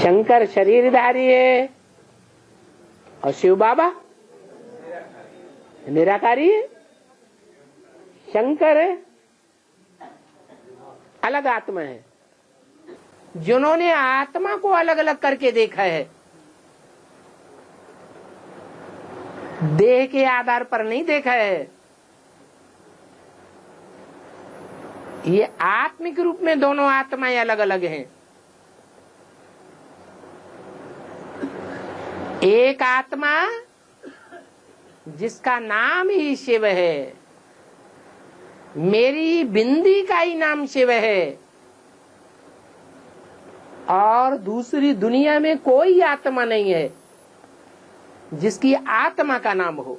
शंकर शरीरधारी है और शिव बाबा निराकारी है। शंकर अलग आत्मा है। जिन्होंने आत्मा को अलग अलग करके देखा है, देह के आधार पर नहीं देखा है, ये आत्मिक रूप में दोनों आत्माएं अलग अलग हैं। एक आत्मा जिसका नाम ही शिव है, मेरी बिंदी का ही नाम शिव है, और दूसरी दुनिया में कोई आत्मा नहीं है जिसकी आत्मा का नाम हो।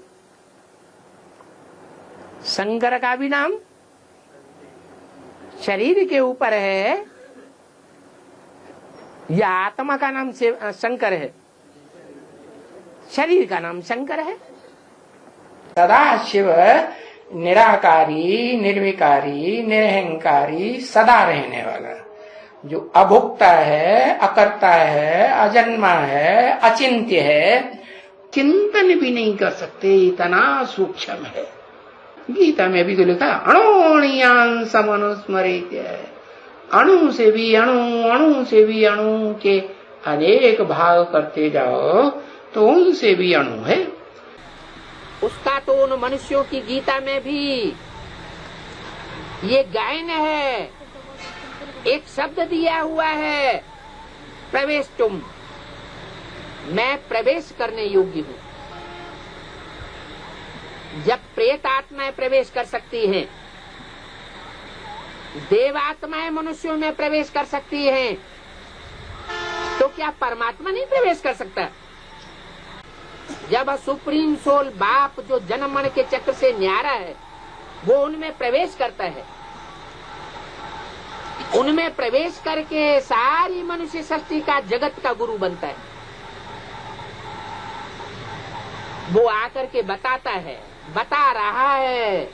शंकर का भी नाम शरीर के ऊपर है या आत्मा का नाम शंकर है? शरीर का नाम शंकर है। सदा शिव निराकारी, निर्विकारी, निरहंकारी, सदा रहने वाला, जो अभुक्ता है, अकर्ता है, अजन्मा है, अचिंत्य है, चिंतन भी नहीं कर सकते, इतना सूक्ष्म है। गीता में भी तो लिखा अणोणीयांसम अनुस्मरेत, अणु से भी अणु, अणु से भी अणु के अनेक भाग करते जाओ तो उनसे भी अणु है। उसका तो उन मनुष्यों की गीता में भी ये गायन है, एक शब्द दिया हुआ है, प्रवेश तुम, मैं प्रवेश करने योग्य हूँ। जब प्रेत आत्माएं प्रवेश कर सकती हैं, देव आत्माएं मनुष्यों में प्रवेश कर सकती हैं, तो क्या परमात्मा नहीं प्रवेश कर सकता? जब सुप्रीम सोल बाप जो जन्म मरण के चक्र से न्यारा है, वो उनमें प्रवेश करता है, उनमें प्रवेश करके सारी मनुष्य सृष्टि का, जगत का गुरु बनता है। वो आकर के बताता है, बता रहा है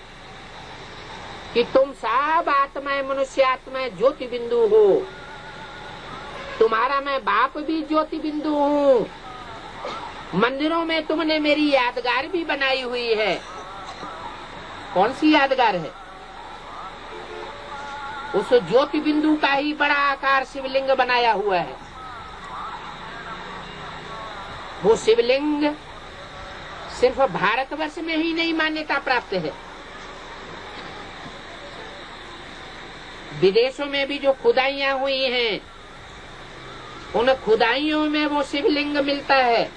कि तुम सब आत्माएं, मनुष्य आत्माएं ज्योति बिंदु हो, तुम्हारा मैं बाप भी ज्योति बिंदु हूँ। मंदिरों में तुमने मेरी यादगार भी बनाई हुई है। कौन सी यादगार है? उस ज्योति बिंदु का ही बड़ा आकार शिवलिंग बनाया हुआ है। वो शिवलिंग सिर्फ भारतवर्ष में ही नहीं मान्यता प्राप्त है, विदेशों में भी जो खुदाइयां हुई हैं, उन खुदाइयों में वो शिवलिंग मिलता है।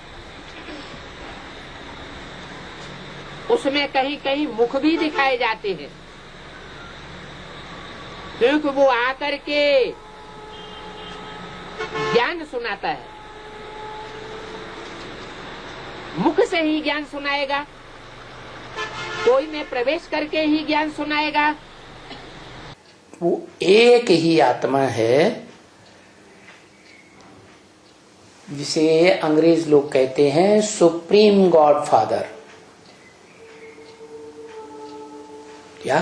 उसमें कहीं कहीं मुख भी दिखाए जाते हैं, क्योंकि वो आकर के ज्ञान सुनाता है। मुख से ही ज्ञान सुनाएगा, कोई में प्रवेश करके ही ज्ञान सुनाएगा। वो एक ही आत्मा है जिसे अंग्रेज लोग कहते हैं सुप्रीम गॉड फादर, या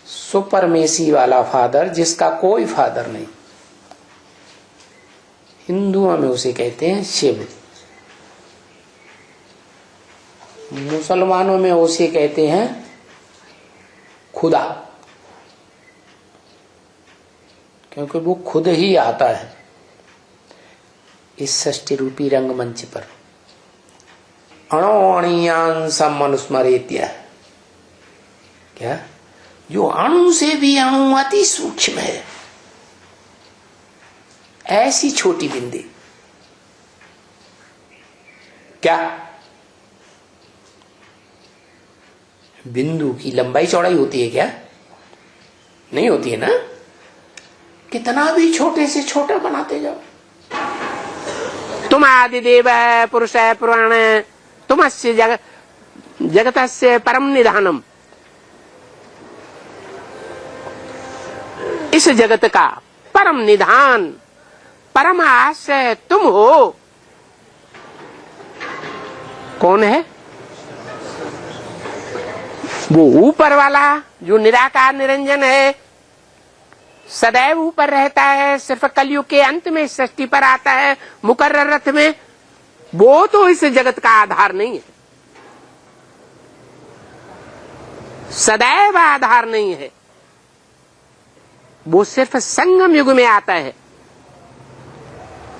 सुपरमेसी वाला फादर, जिसका कोई फादर नहीं। हिंदुओं में उसे कहते हैं शिव, मुसलमानों में उसे कहते हैं खुदा, क्योंकि वो खुद ही आता है इस सृष्टि रूपी रंगमंच पर। अणोणीयांसम अनुस्मरेत्य, क्या? जो अणु से भी अणु अति सूक्ष्म है, ऐसी छोटी बिंदी। क्या बिंदु की लंबाई चौड़ाई होती है क्या? नहीं होती है ना। कितना भी छोटे से छोटा बनाते जाओ। तुम आदिदेव है, पुरुष है, पुराण है, तुमस्य जगतस्य परम निधानम। इस जगत का परम निधान, परम आश्रय तुम हो। कौन है? वो ऊपर वाला जो निराकार निरंजन है, सदैव ऊपर रहता है, सिर्फ कलयुग के अंत में सृष्टि पर आता है मुकर्रर रथ में, वो तो इस जगत का आधार नहीं है, सदैव आधार नहीं है। वो सिर्फ संगम युग में आता है।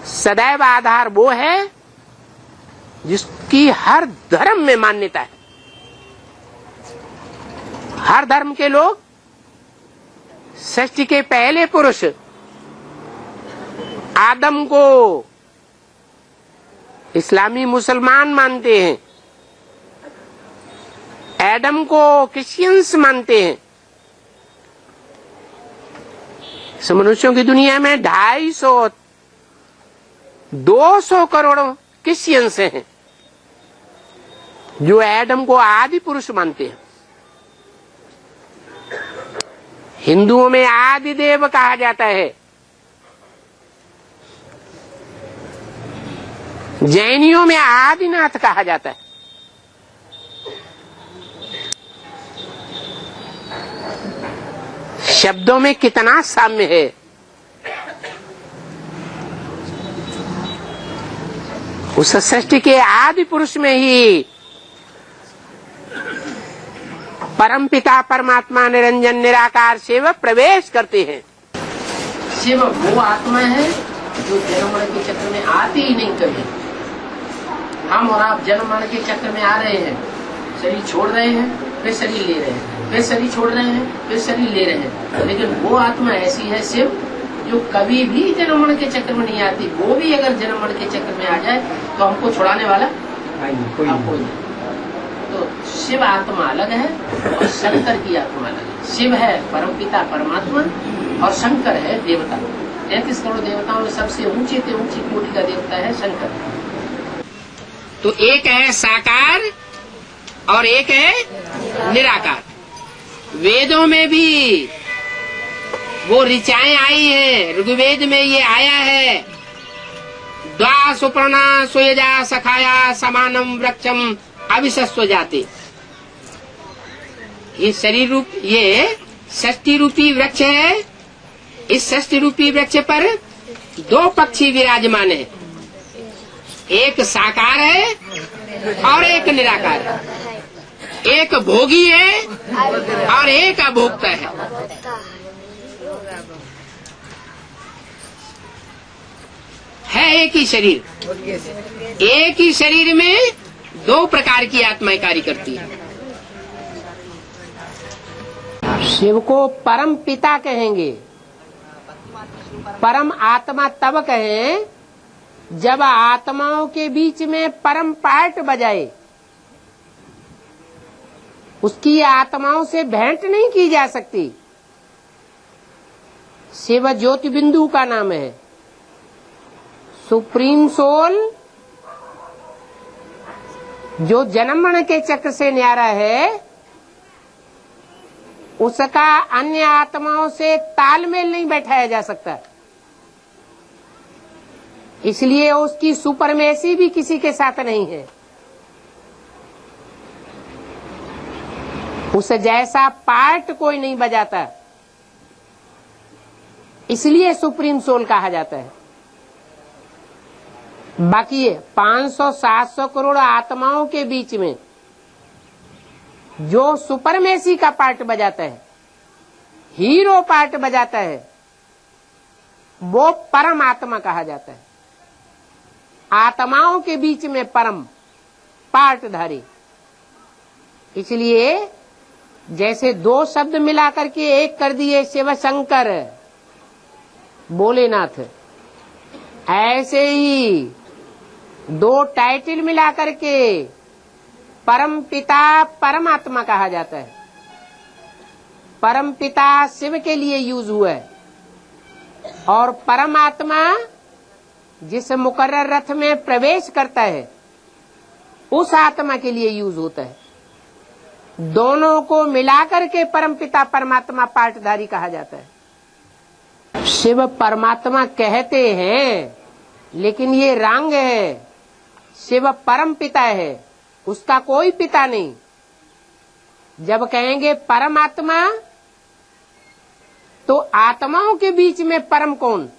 सदैव आधार वो है जिसकी हर धर्म में मान्यता है। हर धर्म के लोग सृष्टि के पहले पुरुष आदम को इस्लामी मुसलमान मानते हैं, एडम को क्रिश्चियंस मानते हैं। इस मनुष्यों की दुनिया में 250 करोड़ क्रिश्चियंस हैं जो एडम को आदि पुरुष मानते हैं। हिंदुओं में आदि देव कहा जाता है, जैनियों में आदिनाथ कहा जाता है। शब्दों में कितना साम्य है। उस सृष्टि के आदि पुरुष में ही परम पिता परमात्मा निरंजन निराकार शिव प्रवेश करते हैं। शिव वो आत्मा है जो जन्म मरण के चक्र में आती ही नहीं कभी। हम और आप जन्म मरण के चक्र में आ रहे हैं, शरीर छोड़ रहे हैं, फिर शरीर ले रहे हैं, फिर शरीर छोड़ रहे हैं, फिर शरीर ले रहे हैं। लेकिन वो आत्मा ऐसी है शिव जो कभी भी जन्म मरण के चक्र में नहीं आती। वो भी अगर जन्म मरण के चक्र में आ जाए तो हमको छुड़ाने वाला कोई नहीं। तो शिव आत्मा अलग है और शंकर की आत्मा अलग है। शिव है परमपिता परमात्मा और शंकर है देवता। 33 करोड़ देवताओं में सबसे ऊंची से ऊंची कोटि का देवता है शंकर। तो एक है साकार और एक है निराकार। वेदों में भी वो ऋचाएं आई है। ऋग्वेद में ये आया है, द्वा सुपर्णा सुयजा सखाया समानम वृक्षम अविशस्व जाते। ये शरीर रूप, ये षष्टि रूपी वृक्ष है। इस षष्टि रूपी वृक्ष पर 2 पक्षी विराजमान है, एक साकार है और एक निराकार है। एक भोगी है और एक अभोक्ता है एक ही शरीर। एक ही शरीर में 2 प्रकार की आत्माएं कार्य करती है। शिव को परम पिता कहेंगे, परम आत्मा तब कहें जब आत्माओं के बीच में परम पाठ बजाए। उसकी आत्माओं से भेंट नहीं की जा सकती। शिव ज्योति बिंदु का नाम है। सुप्रीम सोल जो जन्म मरण के चक्र से न्यारा है, उसका अन्य आत्माओं से तालमेल नहीं बैठाया जा सकता। इसलिए उसकी सुपरमेसी भी किसी के साथ नहीं है। उस जैसा पार्ट कोई नहीं बजाता, इसलिए सुप्रीम सोल कहा जाता है। बाकी 500-700 करोड़ आत्माओं के बीच में जो सुपरमेसी का पार्ट बजाता है, हीरो पार्ट बजाता है, वो परम आत्मा कहा जाता है। आत्माओं के बीच में परम पार्टधारी। इसलिए जैसे 2 शब्द मिलाकर के एक कर दिए शिव शंकर भोलेनाथ, ऐसे ही 2 टाइटल मिलाकर के परम पिता परमात्मा कहा जाता है। परम पिता शिव के लिए यूज हुआ है और परमात्मा जिस मुकर्रर रथ में प्रवेश करता है उस आत्मा के लिए यूज होता है। दोनों को मिलाकर के परम पिता परमात्मा पाठधारी कहा जाता है। शिव परमात्मा कहते हैं लेकिन ये रंग है। शिव परम पिता है, उसका कोई पिता नहीं। जब कहेंगे परमात्मा तो आत्माओं के बीच में परम कौन?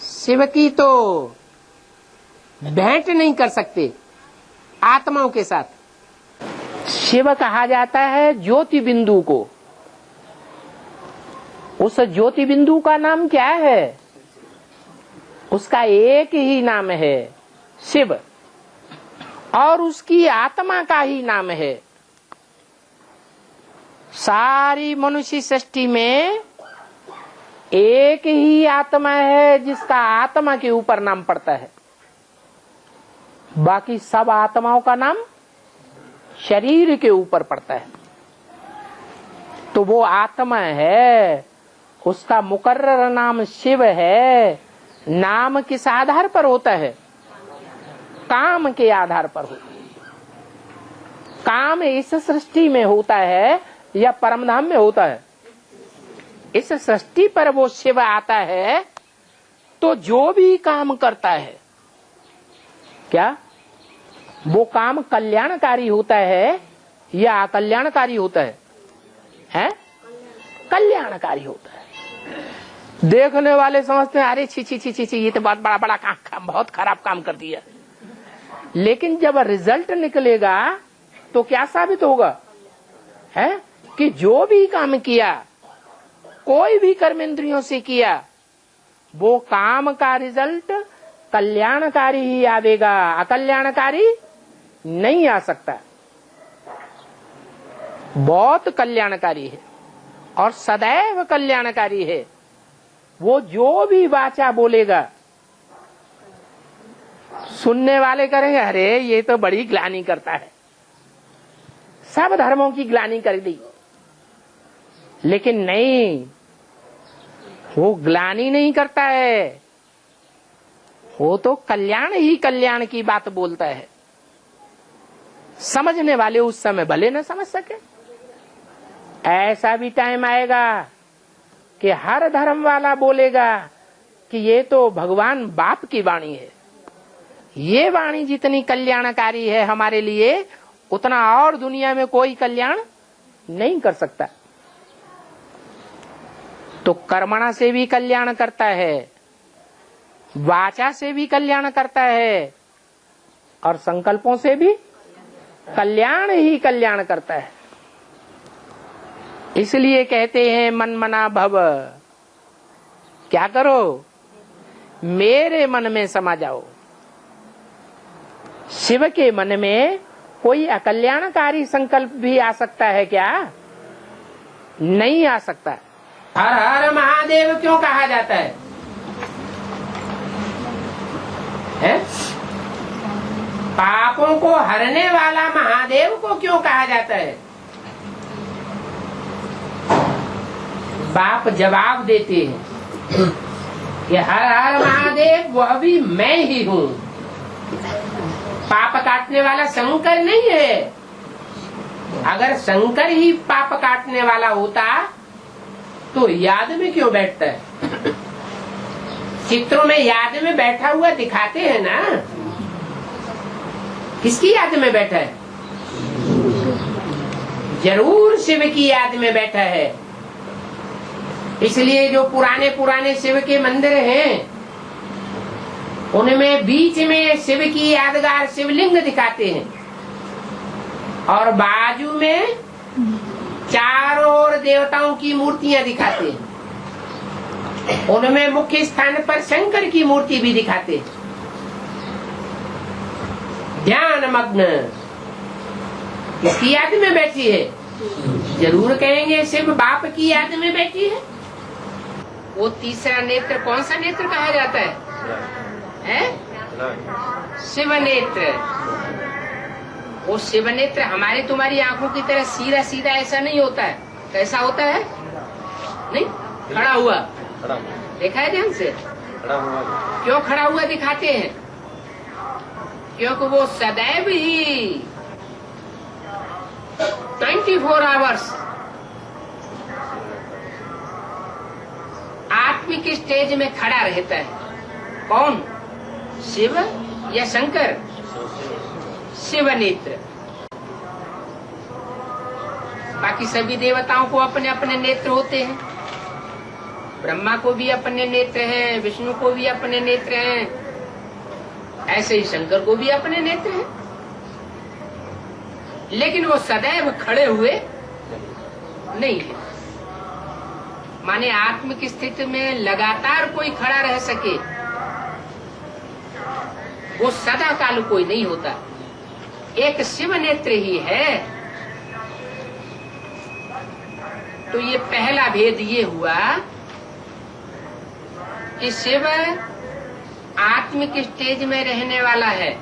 शिव की तो भेंट नहीं कर सकते आत्माओं के साथ। शिव कहा जाता है ज्योति बिंदु को। उस ज्योति बिंदु का नाम क्या है? उसका एक ही नाम है शिव, और उसकी आत्मा का ही नाम है। सारी मनुष्य सृष्टि में एक ही आत्मा है जिसका आत्मा के ऊपर नाम पड़ता है। बाकी सब आत्माओं का नाम शरीर के ऊपर पड़ता है। तो वो आत्मा है, उसका मुकर्रर नाम शिव है। नाम किस आधार पर होता है? काम के आधार पर होता है। काम इस सृष्टि में होता है या परमधाम में होता है? इस सृष्टि पर वो शिव आता है तो जो भी काम करता है, क्या वो काम कल्याणकारी होता है या अकल्याणकारी होता है? हैं? कल्याणकारी होता है। देखने वाले समझते हैं अरे छी छी छी छी छी, ये तो बहुत बड़ा काम, बहुत खराब काम कर दिया। लेकिन जब रिजल्ट निकलेगा तो क्या साबित होगा? है कि जो भी काम किया, कोई भी कर्मेंद्रियों से किया, वो काम का रिजल्ट कल्याणकारी ही आवेगा, अकल्याणकारी नहीं आ सकता। बहुत कल्याणकारी है और सदैव कल्याणकारी है। वो जो भी वाचा बोलेगा, सुनने वाले करेंगे अरे ये तो बड़ी ग्लानि करता है, सब धर्मों की ग्लानि कर दी। लेकिन नहीं, वो ग्लानि नहीं करता है, वो तो कल्याण ही कल्याण की बात बोलता है। समझने वाले उस समय भले न समझ सके। ऐसा भी टाइम आएगा कि हर धर्म वाला बोलेगा कि ये तो भगवान बाप की वाणी है, ये वाणी जितनी कल्याणकारी है हमारे लिए, उतना और दुनिया में कोई कल्याण नहीं कर सकता। तो कर्मणा से भी कल्याण करता है, वाचा से भी कल्याण करता है, और संकल्पों से भी कल्याण ही कल्याण करता है। इसलिए कहते हैं मन मना भव, क्या करो? मेरे मन में समा जाओ। शिव के मन में कोई अकल्याणकारी संकल्प भी आ सकता है क्या? नहीं आ सकता। हर हर महादेव क्यों कहा जाता है? पापों को हरने वाला महादेव को क्यों कहा जाता है? बाप जवाब देते हैं कि हर हर महादेव वह भी मैं ही हूँ। पाप काटने वाला शंकर नहीं है। अगर शंकर ही पाप काटने वाला होता तो याद में क्यों बैठता है? चित्रों में याद में बैठा हुआ दिखाते हैं ना। किसकी याद में बैठा है? जरूर शिव की याद में बैठा है। इसलिए जो पुराने पुराने शिव के मंदिर हैं, उनमें बीच में शिव की यादगार शिवलिंग दिखाते हैं और बाजू में चारों ओर देवताओं की मूर्तियां दिखाते हैं। उनमें मुख्य स्थान पर शंकर की मूर्ति भी दिखाते हैं। ध्यान मग्न किसकी याद में बैठी है? जरूर कहेंगे शिव बाप की याद में बैठी है। वो तीसरा नेत्र कौन सा नेत्र कहा जाता है? शिव नेत्र। वो शिव नेत्र हमारे तुम्हारी आंखों की तरह सीधा सीधा ऐसा नहीं होता है। कैसा होता है? नहीं, खड़ा हुआ। देखा है ध्यान से? क्यों खड़ा हुआ दिखाते हैं? क्योंकि वो सदैव ही 24 आवर्स आत्मिक स्टेज में खड़ा रहता है। कौन? शिव या शंकर? शिव नेत्र। बाकी सभी देवताओं को अपने अपने नेत्र होते हैं। ब्रह्मा को भी अपने नेत्र हैं, विष्णु को भी अपने नेत्र हैं, ऐसे ही शंकर को भी अपने नेत्र हैं। लेकिन वो सदैव खड़े हुए नहीं है। माने आत्मिक स्थिति में लगातार कोई खड़ा रह सके, वो सदा काल कोई नहीं होता। एक शिव नेत्र ही है। तो ये पहला भेद ये हुआ कि शिव आत्मिक स्टेज में रहने वाला है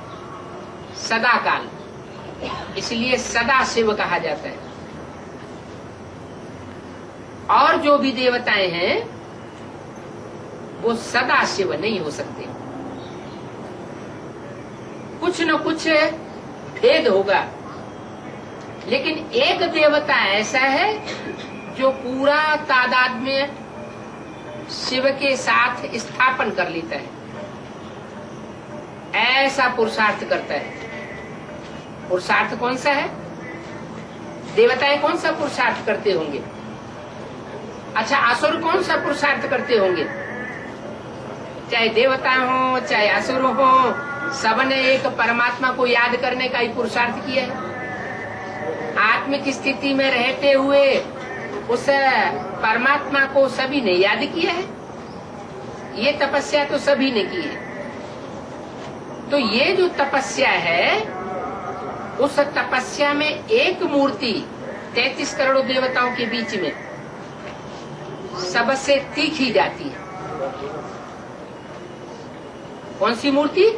सदा काल, इसलिए सदा शिव कहा जाता है। और जो भी देवताएं हैं वो सदा शिव नहीं हो सकते, कुछ न कुछ भेद होगा। लेकिन एक देवता ऐसा है जो पूरा तादाद में शिव के साथ स्थापन कर लेता है, ऐसा पुरुषार्थ करता है। पुरुषार्थ कौन सा है? देवताएं कौन सा पुरुषार्थ करते होंगे? अच्छा, असुर कौन सा पुरुषार्थ करते होंगे? चाहे देवता हो चाहे असुर हो, सबने एक परमात्मा को याद करने का ही पुरुषार्थ किया है। आत्मिक स्थिति में रहते हुए उस परमात्मा को सभी ने याद किया है। ये तपस्या तो सभी ने की है। तो ये जो तपस्या है, उस तपस्या में एक मूर्ति 33 करोड़ देवताओं के बीच में सबसे तीखी जाती है। कौन सी मूर्ति?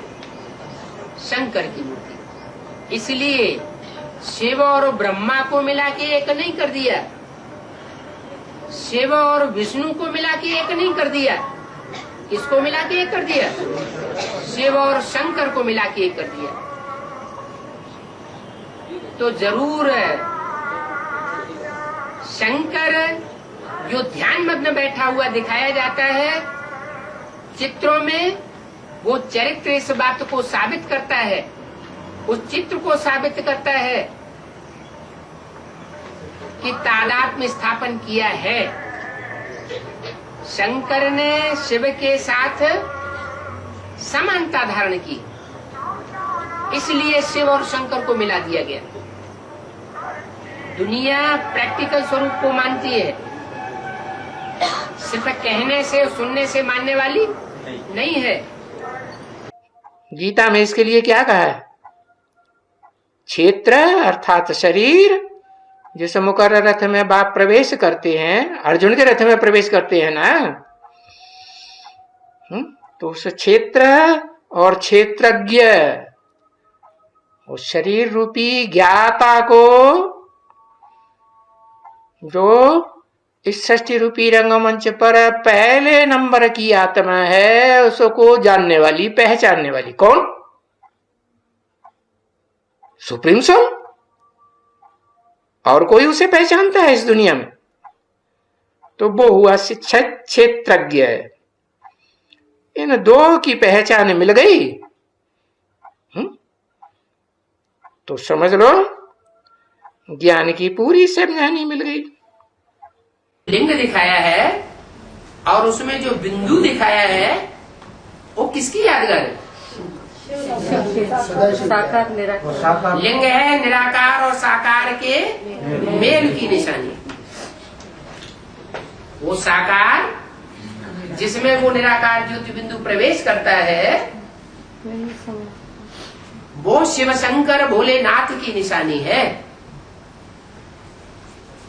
शंकर की मूर्ति। इसलिए शिव और ब्रह्मा को मिला के एक नहीं कर दिया, शिव और विष्णु को मिला के एक नहीं कर दिया। किसको मिला के एक कर दिया? शिव और शंकर को मिला के एक कर दिया। तो जरूर शंकर जो ध्यान मग्न बैठा हुआ दिखाया जाता है चित्रों में, वो चरित्र इस बात को साबित करता है, उस चित्र को साबित करता है कि तादाद में स्थापन किया है। शंकर ने शिव के साथ समानता धारण की, इसलिए शिव और शंकर को मिला दिया गया। दुनिया प्रैक्टिकल स्वरूप को मानती है, सिर्फ कहने से सुनने से मानने वाली नहीं है। गीता में इसके लिए क्या कहा है? क्षेत्र अर्थात शरीर, जिस मुकर्रर रथ में बाप प्रवेश करते हैं, अर्जुन के रथ में प्रवेश करते हैं ना, तो उस क्षेत्र और क्षेत्रज्ञ, उस शरीर रूपी ज्ञाता को, जो इस सृष्टि रूपी रंगमंच पर पहले नंबर की आत्मा है, उसको जानने वाली, पहचानने वाली कौन? Supreme soul. और कोई उसे पहचानता है इस दुनिया में? तो वो हुआ क्षेत्रज्ञ। इन दो की पहचान मिल गई तो समझ लो ज्ञान की पूरी समझानी मिल गई। लिंग दिखाया है और उसमें जो बिंदु दिखाया है वो किसकी यादगार है? लिंग है निराकार और साकार के मेल की निशानी। वो साकार जिसमें वो निराकार ज्योति बिंदु प्रवेश करता है, वो शिव शंकर भोलेनाथ की निशानी है,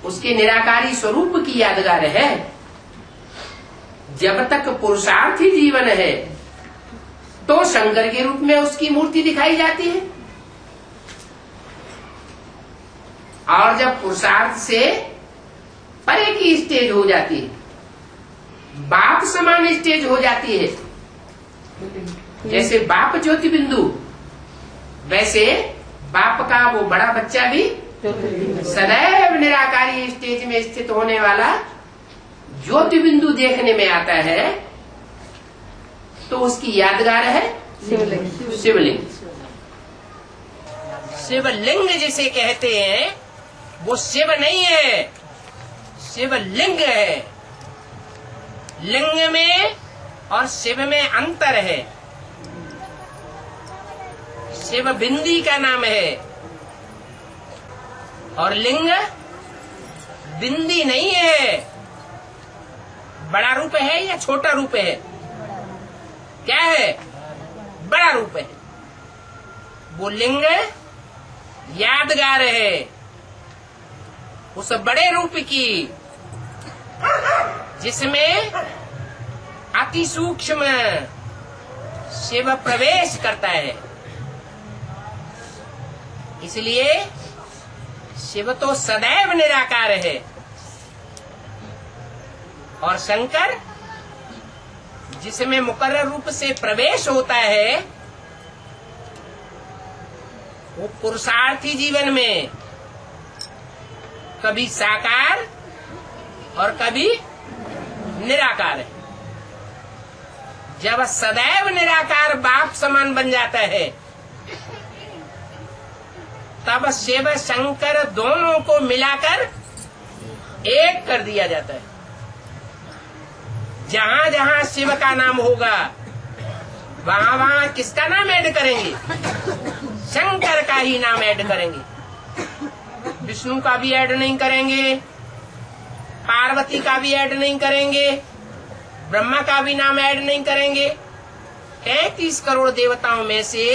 उसके निराकारी स्वरूप की यादगार है। जब तक पुरुषार्थी जीवन है तो शंकर के रूप में उसकी मूर्ति दिखाई जाती है, और जब पुरुषार्थ से परे की स्टेज हो जाती है, बाप समान स्टेज हो जाती है, जैसे बाप ज्योति बिंदु, वैसे बाप का वो बड़ा बच्चा भी सदैव निराकारी स्टेज में स्थित होने वाला ज्योति बिंदु देखने में आता है, तो उसकी यादगार है शिवलिंग। शिवलिंग जिसे कहते हैं वो शिव नहीं है, शिव लिंग है। लिंग में और शिव में अंतर है। शिव बिंदी का नाम है और लिंग बिंदी नहीं है। बड़ा रूप है या छोटा रूप है? क्या है? बड़ा रूप है। वो लिंग यादगार है उस बड़े रूप की, जिसमें अति सूक्ष्म शिव प्रवेश करता है। इसलिए शिव तो सदैव निराकार है और शंकर जिसमें मुकर्रर रूप से प्रवेश होता है, वो पुरुषार्थी जीवन में कभी साकार और कभी निराकार है। जब सदैव निराकार बाप समान बन जाता है, तब शिव शंकर दोनों को मिलाकर एक कर दिया जाता है। जहां जहां शिव का नाम होगा, वहां वहां किसका नाम ऐड करेंगे? शंकर का ही नाम ऐड करेंगे। विष्णु का भी ऐड नहीं करेंगे, पार्वती का भी ऐड नहीं करेंगे, ब्रह्मा का भी नाम ऐड नहीं करेंगे। 33 करोड़ देवताओं में से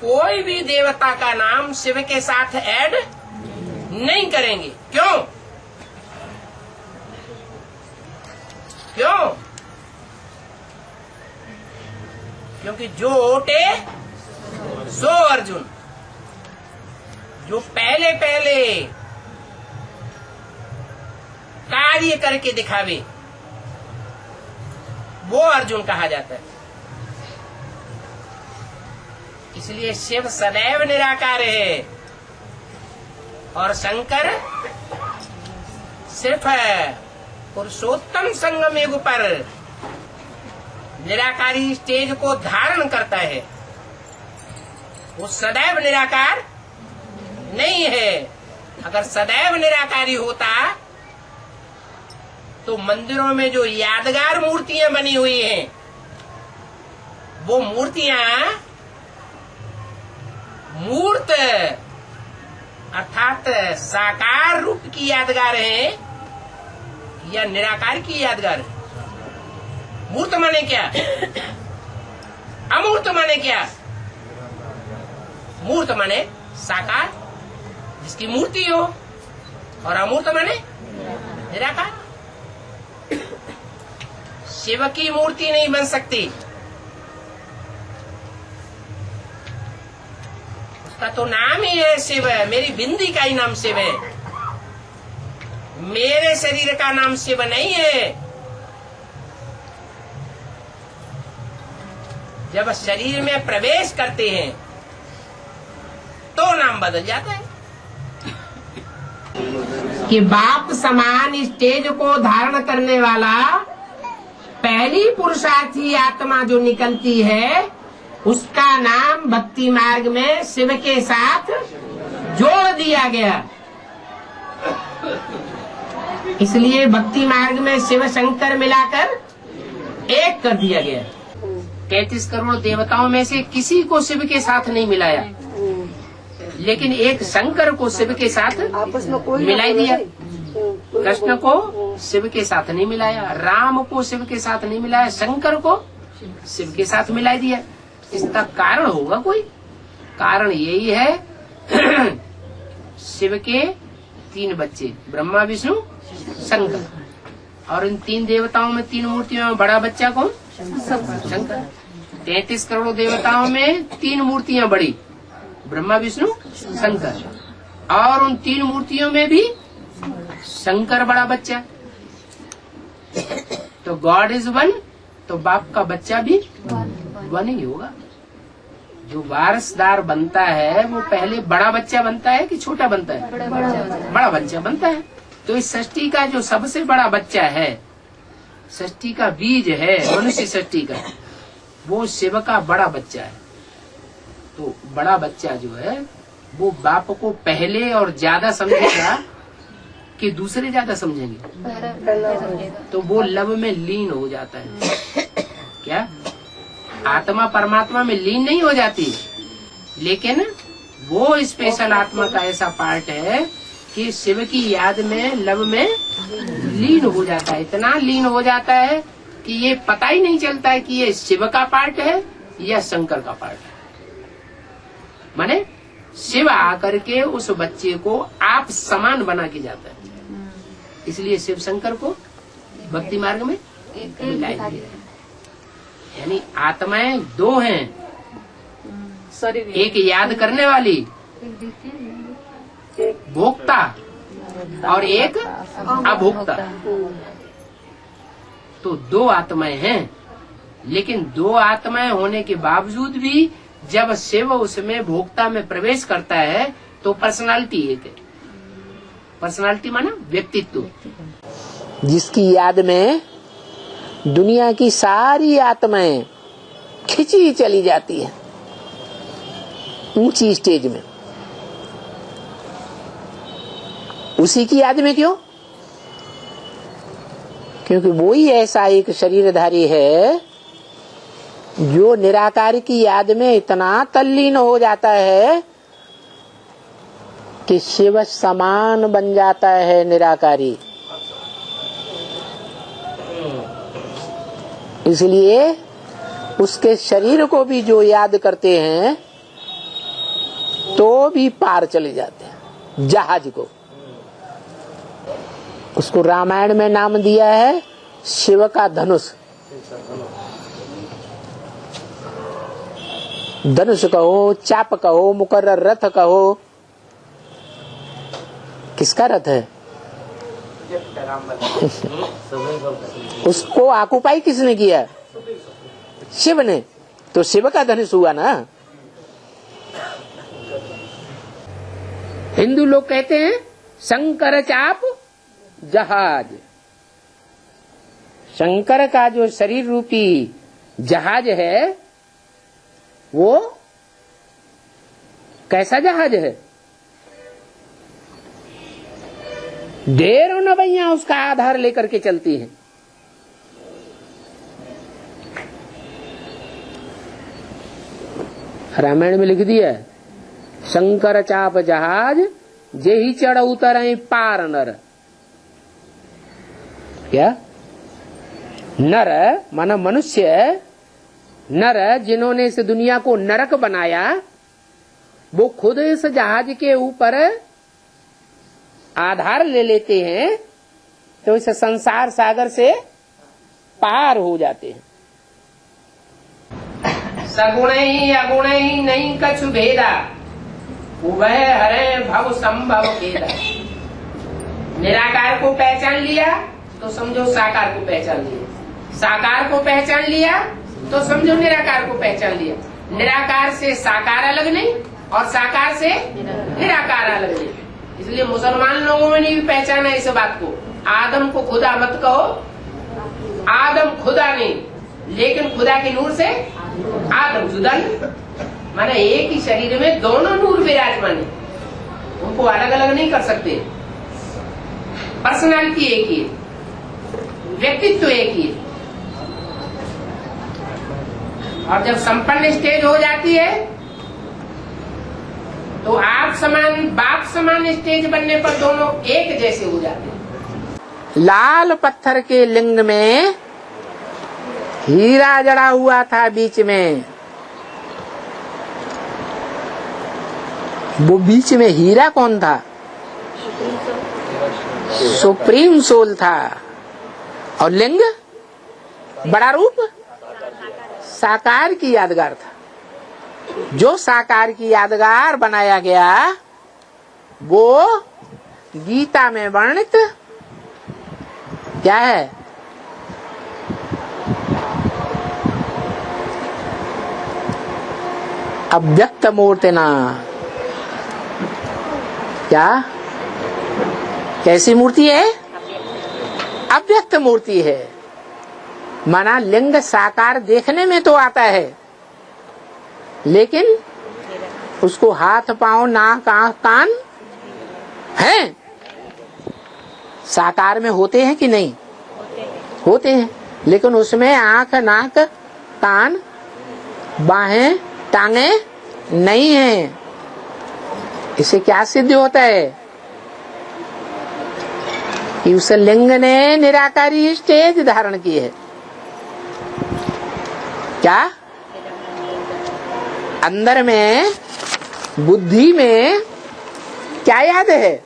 कोई भी देवता का नाम शिव के साथ ऐड नहीं करेंगे। क्यों? क्यों? क्योंकि जो ओटे सो अर्जुन, जो पहले पहले कार्य करके दिखावे, वो अर्जुन कहा जाता है। इसलिए शिव सदैव निराकार है और शंकर सिर्फ पुरुषोत्तम संगम युग पर निराकारी स्टेज को धारण करता है। वो सदैव निराकार नहीं है। अगर सदैव निराकारी होता तो मंदिरों में जो यादगार मूर्तियां बनी हुई हैं, वो मूर्तियां मूर्त अर्थात साकार रूप की यादगार है या निराकार की यादगार है? मूर्त माने क्या? अमूर्त माने क्या? मूर्त माने साकार, जिसकी मूर्ति हो, और अमूर्त माने निराकार। शिव की मूर्ति नहीं बन सकती, उसका तो नाम ही है शिव। मेरी बिंदी का ही नाम शिव है, मेरे शरीर का नाम शिव नहीं है। जब शरीर में प्रवेश करते हैं तो नाम बदल जाता है। कि बाप समान स्टेज को धारण करने वाला पहली पुरुषार्थी आत्मा जो निकलती है, उसका नाम भक्ति मार्ग में शिव के साथ जोड़ दिया गया। इसलिए भक्ति मार्ग में शिव शंकर मिलाकर एक कर दिया गया। 33 करोड़ देवताओं में से किसी को शिव के साथ नहीं मिलाया, लेकिन एक शंकर को शिव के साथ मिलाई दिया। कृष्ण को शिव के साथ नहीं मिलाया, राम को शिव के साथ नहीं मिलाया, शंकर को शिव के साथ मिला दिया। इसका कारण होगा कोई? कारण यही है शिव के 3 बच्चे, ब्रह्मा विष्णु शंकर, और इन 3 देवताओं में 3 मूर्तियों में बड़ा बच्चा कौन? शंकर। 33 करोड़ देवताओं में 3 मूर्तियां बड़ी, ब्रह्मा विष्णु शंकर, और उन 3 मूर्तियों में भी शंकर बड़ा बच्चा। तो गॉड इज वन, तो बाप का बच्चा भी वन ही होगा। जो वारसदार बनता है वो पहले बड़ा बच्चा बनता है कि छोटा बनता है? बड़ा बच्चा बनता है। तो इस सृष्टि का जो सबसे बड़ा बच्चा है, सृष्टि का बीज है, मनुष्य सृष्टि का, वो शिव का बड़ा बच्चा है। तो बड़ा बच्चा जो है वो बाप को पहले और ज्यादा समझेगा कि दूसरे ज्यादा समझेंगे, तो वो लव में लीन हो जाता है। क्या आत्मा परमात्मा में लीन नहीं हो जाती, लेकिन वो स्पेशल आत्मा का ऐसा पार्ट है कि शिव की याद में लव में लीन हो जाता है। इतना लीन हो जाता है कि ये पता ही नहीं चलता है कि ये शिव का पार्ट है या शंकर का पार्ट है। माने शिव आकर के उस बच्चे को आप समान बना के जाता है। इसलिए शिव शंकर को भक्ति मार्ग में मिलाए दिया है। यानी आत्माएं दो हैं, एक याद करने वाली भोक्ता और एक अभोक्ता। तो दो आत्माएं हैं, लेकिन दो आत्माएं होने के बावजूद भी जब शिव उसमें भोक्ता में प्रवेश करता है तो पर्सनालिटी एक है। पर्सनालिटी माना व्यक्तित्व, जिसकी याद में दुनिया की सारी आत्माएं खिंची चली जाती है ऊंची स्टेज में। उसी की याद में क्यों? क्योंकि वो ही ऐसा एक शरीरधारी है जो निराकार की याद में इतना तल्लीन हो जाता है कि शिव समान बन जाता है निराकारी। इसलिए उसके शरीर को भी जो याद करते हैं तो भी पार चले जाते हैं जहाज को। उसको रामायण में नाम दिया है शिव का धनुष। धनुष कहो, चाप कहो, मुकर्रर रथ कहो, किसका रथ है? उसको आकुपाई किसने किया? शिव ने। तो शिव का धनुष हुआ ना। हिंदू लोग कहते हैं शंकर चाप जहाज। शंकर का जो शरीर रूपी जहाज है वो कैसा जहाज है? ढेरों नवैया उसका आधार लेकर के चलती हैं। रामायण में लिख दिया है शंकर चाप जहाज जे ही चढ़ उतर पार नर। क्या? नर माना मनुष्य, नर जिन्होंने इस दुनिया को नरक बनाया, वो खुद इस जहाज के ऊपर आधार ले लेते हैं तो इस संसार सागर से पार हो जाते हैं। सगुण ही अगुण ही नहीं कछु भेदा, उभय हरे भव संभव भेदा। निराकार को पहचान लिया तो समझो साकार को पहचान लिया, साकार को पहचान लिया तो समझो निराकार को पहचान लिया। निराकार से साकार अलग नहीं और साकार से निराकार अलग नहीं। इसलिए मुसलमान लोगों में नहीं भी पहचाना इस बात को। आदम को खुदा मत कहो, आदम खुदा नहीं, लेकिन खुदा के नूर से आदम जुदा नहीं। माने एक ही शरीर में दोनों नूर विराजमान है, उनको अलग अलग नहीं कर सकते। पर्सनालिटी एक ही है, व्यक्तित्व एक ही है। और जब संपन्न स्टेज हो जाती है तो आप समान बाप समान स्टेज बनने पर दोनों एक जैसे हो जाते हैं। लाल पत्थर के लिंग में हीरा जड़ा हुआ था बीच में। वो बीच में हीरा कौन था? सुप्रीम सोल था। और लिंग बड़ा रूप साकार की यादगार था। जो साकार की यादगार बनाया गया वो गीता में वर्णित क्या है? अव्यक्त मूर्तिना। क्या? कैसी मूर्ति है? अव्यक्त मूर्ति है। माना लिंग साकार देखने में तो आता है, लेकिन उसको हाथ पांव नाक आंख कान हैं, साकार में होते हैं कि नहीं? होते हैं, लेकिन उसमें आंख नाक कान बाहें टांगे नहीं है। इसे क्या सिद्ध होता है कि उस लिंग ने निराकारी स्टेज धारण की है। क्या अंदर में बुद्धि में क्या याद है?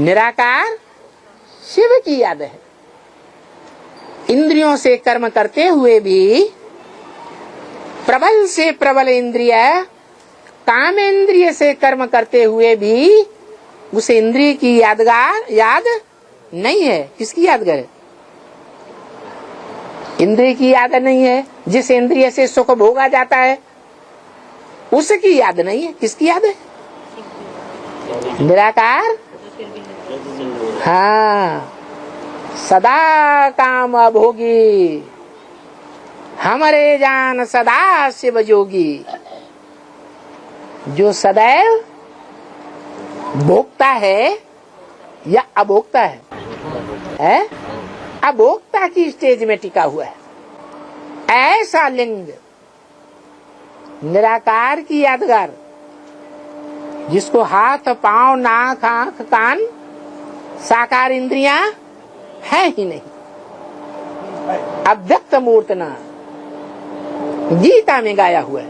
निराकार शिव की याद है। इंद्रियों से कर्म करते हुए भी प्रबल से प्रबल इंद्रिय काम इंद्रिय से कर्म करते हुए भी उस इंद्रिय की याद नहीं है। किसकी यादगार है? इंद्रिय की याद नहीं है। जिस इंद्रिय से सुख भोगा जाता है उसकी याद नहीं है। किसकी याद है? निराकार। हाँ, सदा काम अभोगी हमारे जान सदा शिव जोगी। जो सदैव भोगता है या अभोक्ता है? अभोक्ता की स्टेज में टिका हुआ है। ऐसा लिंग निराकार की यादगार, जिसको हाथ पांव नाक आंख कान साकार इंद्रियां है ही नहीं, अव्यक्त मूर्तना गीता में गाया हुआ है।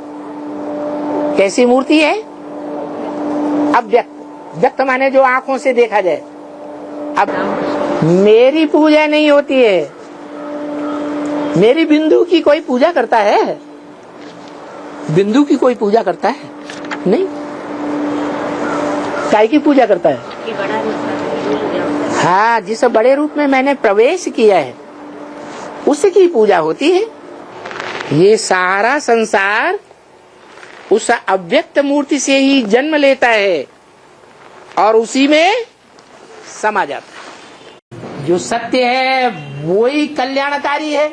कैसी मूर्ति है? अव्यक्त। व्यक्त माने जो आंखों से देखा जाए। अब मेरी पूजा नहीं होती है। मेरी बिंदु की कोई पूजा करता है? बिंदु की कोई पूजा करता है? नहीं। काय की पूजा करता है? हाँ, जिस बड़े रूप में मैंने प्रवेश किया है उसकी पूजा होती है। ये सारा संसार उस अव्यक्त मूर्ति से ही जन्म लेता है और उसी में समा जाता है। जो सत्य है वो ही कल्याणकारी है।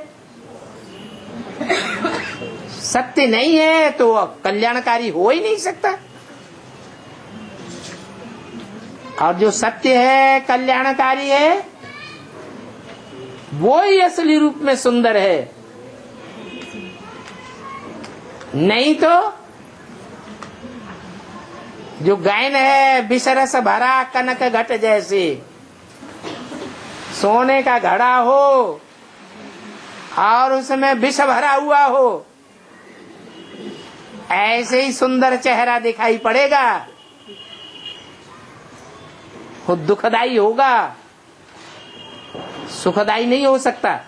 सत्य नहीं है तो कल्याणकारी हो ही नहीं सकता। और जो सत्य है कल्याणकारी है वो ही असली रूप में सुंदर है। नहीं तो जो गायन है विषरस भरा कनक घट जैसे, सोने का घड़ा हो और उसमें विष भरा हुआ हो, ऐसे ही सुंदर चेहरा दिखाई पड़ेगा, वो दुखदाई होगा, सुखदाई नहीं हो सकता।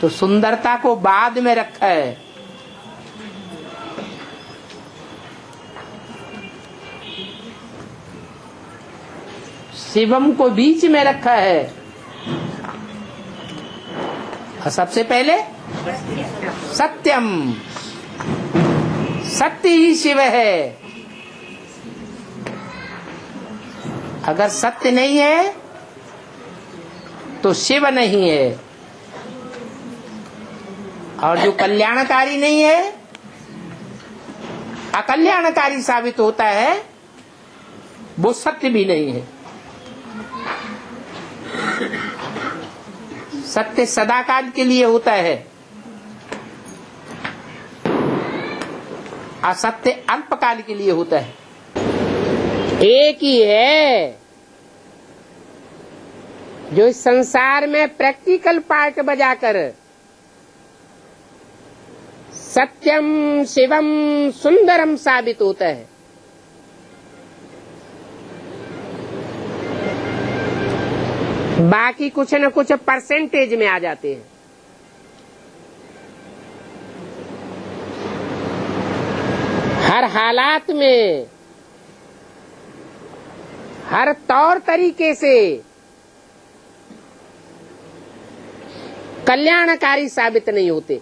तो सुंदरता को बाद में रखा है। शिवम को बीच में रखा है। और सबसे पहले सत्यम, सत्य ही शिव है। अगर सत्य नहीं है तो शिव नहीं है। और जो कल्याणकारी नहीं है, अकल्याणकारी साबित होता है, वो सत्य भी नहीं है। सत्य सदाकाल के लिए होता है, असत्य अल्पकाल के लिए होता है। एक ही है जो इस संसार में प्रैक्टिकल पार्ट बजाकर सत्यम शिवम सुंदरम साबित होता है। बाकी कुछ न कुछ परसेंटेज में आ जाते हैं। हर हालात में, हर तौर तरीके से कल्याणकारी साबित नहीं होते।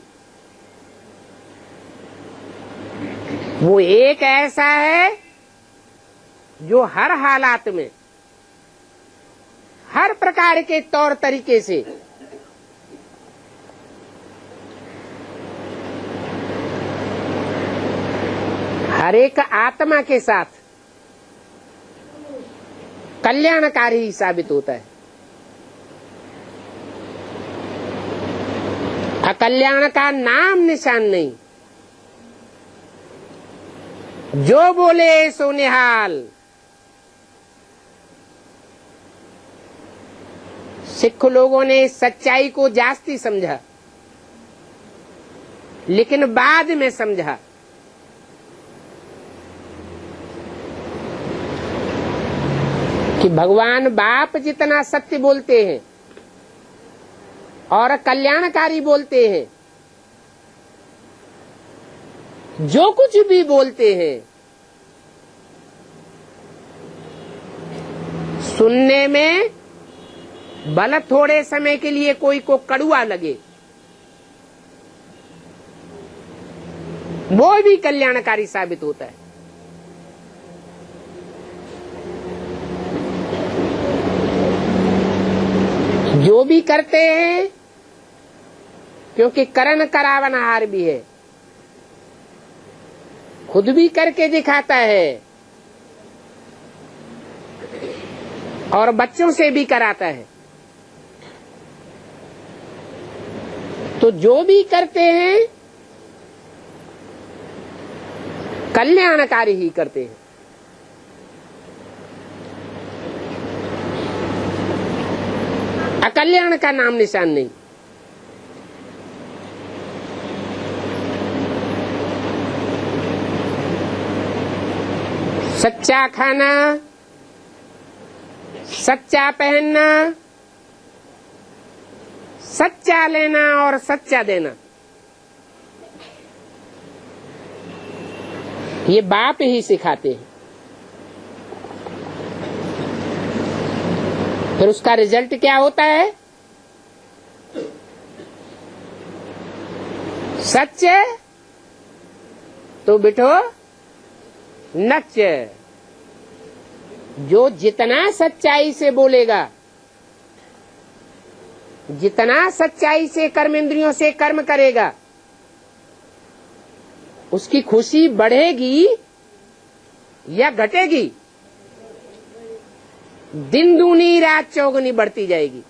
वो एक ऐसा है जो हर हालात में, हर प्रकार के तौर तरीके से हर एक आत्मा के साथ कल्याणकारी ही साबित होता है। अकल्याण का नाम निशान नहीं। जो बोले सो निहाल। सिख लोगों ने सच्चाई को जास्ती समझा, लेकिन बाद में समझा कि भगवान बाप जितना सत्य बोलते हैं और कल्याणकारी बोलते हैं, जो कुछ भी बोलते हैं सुनने में भले थोड़े समय के लिए कोई को कड़ुआ लगे, वो भी कल्याणकारी साबित होता है। जो भी करते हैं, क्योंकि करण करावनहार भी है, खुद भी करके दिखाता है और बच्चों से भी कराता है। तो जो भी करते हैं कल्याणकारी ही करते हैं। अकल्याण का नाम निशान नहीं। सच्चा खाना, सच्चा पहनना, सच्चा लेना और सच्चा देना, ये बाप ही सिखाते हैं। फिर उसका रिजल्ट क्या होता है? सच तो बिठो नच। जो जितना सच्चाई से बोलेगा, जितना सच्चाई से कर्मेंद्रियों से कर्म करेगा, उसकी खुशी बढ़ेगी या घटेगी? दिन दूनी रात चौगुनी बढ़ती जाएगी।